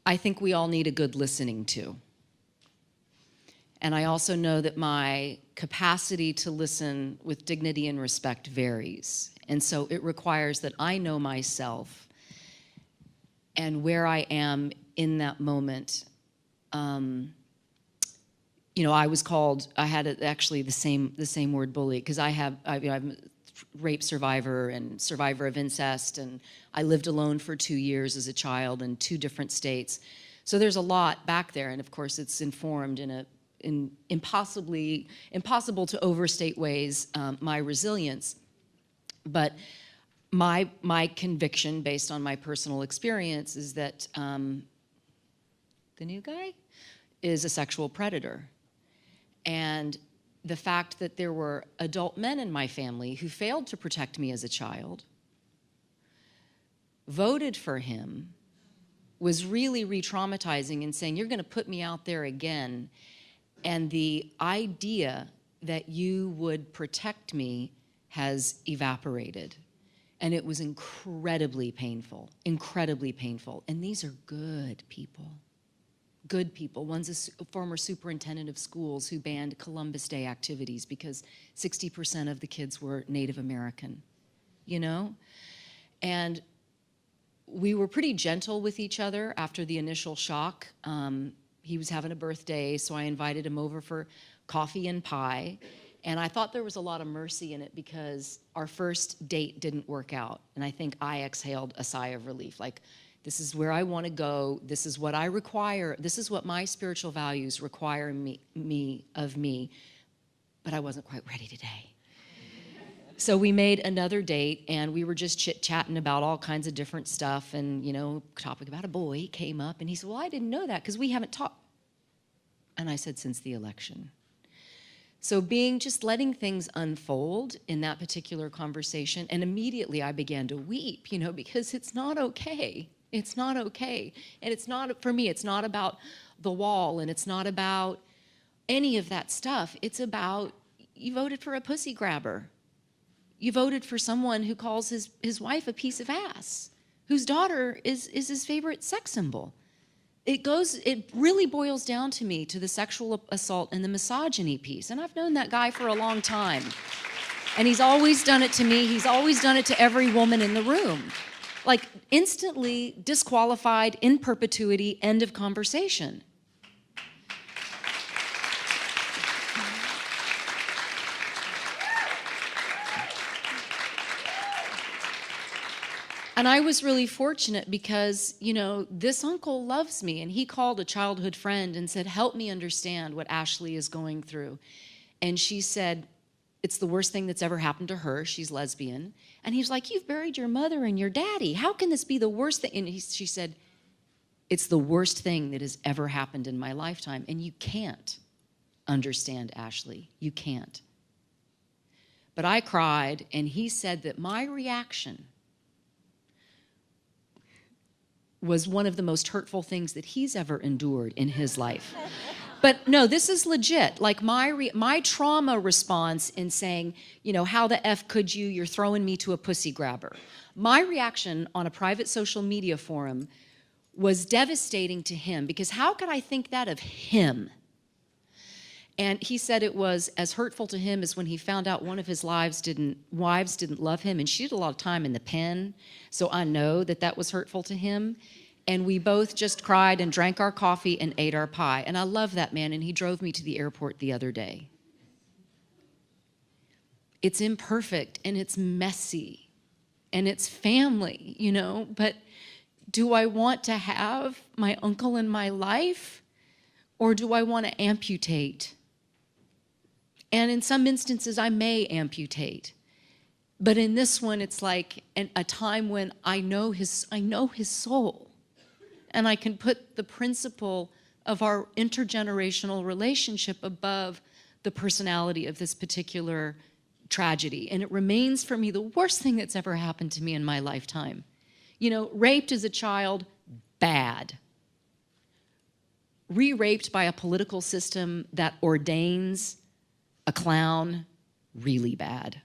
I think we all need a good listening to. And I also know that my capacity to listen with dignity and respect varies. And so it requires that I know myself and where I am in that moment. You know, I had actually the same word bully, because I'm a rape survivor and survivor of incest, and I lived alone for 2 years as a child in 2 different states. So there's a lot back there, and of course it's informed in impossible to overstate ways my resilience. But my conviction, based on my personal experience, is that the new guy is a sexual predator. And the fact that there were adult men in my family who failed to protect me as a child, voted for him, was really re-traumatizing and saying, you're going to put me out there again. And the idea that you would protect me has evaporated. And it was incredibly painful, incredibly painful. And these are good people. Good people. One's a former superintendent of schools who banned Columbus Day activities because 60% of the kids were Native American, you know? And we were pretty gentle with each other after the initial shock. He was having a birthday, so I invited him over for coffee and pie. And I thought there was a lot of mercy in it because our first date didn't work out. And I think I exhaled a sigh of relief, like, this is where I want to go. This is what I require. This is what my spiritual values require of me. But I wasn't quite ready today. So we made another date, and we were just chit-chatting about all kinds of different stuff. And, you know, topic about a boy came up, and he said, well, I didn't know that because we haven't talked. And I said, since the election. So just letting things unfold in that particular conversation, and immediately I began to weep, you know, because it's not okay. It's not okay. And it's not, for me, it's not about the wall, and it's not about any of that stuff. It's about, you voted for a pussy grabber. You voted for someone who calls his wife a piece of ass, whose daughter is his favorite sex symbol. It really boils down to me to the sexual assault and the misogyny piece. And I've known that guy for a long time. And he's always done it to me. He's always done it to every woman in the room. Like, instantly disqualified, in perpetuity, end of conversation. And I was really fortunate because, you know, this uncle loves me, and he called a childhood friend and said, help me understand what Ashley is going through. And she said, it's the worst thing that's ever happened to her. She's lesbian. And he's like, you've buried your mother and your daddy. How can this be the worst thing? And she said, it's the worst thing that has ever happened in my lifetime. And you can't understand, Ashley. You can't. But I cried, and he said that my reaction was one of the most hurtful things that he's ever endured in his life. But no, this is legit. Like my trauma response in saying, you know, how the F could you? You're throwing me to a pussy grabber. My reaction on a private social media forum was devastating to him, because how could I think that of him? And he said it was as hurtful to him as when he found out one of his wives didn't love him, and she did a lot of time in the pen. So I know that that was hurtful to him. And we both just cried and drank our coffee and ate our pie. And I love that man, and he drove me to the airport the other day. It's imperfect, and it's messy, and it's family, you know, but do I want to have my uncle in my life, or do I want to amputate? And in some instances, I may amputate. But in this one, it's like a time when I know his soul. And I can put the principle of our intergenerational relationship above the personality of this particular tragedy. And it remains for me the worst thing that's ever happened to me in my lifetime. You know, raped as a child, bad. Re-raped by a political system that ordains a clown, really bad.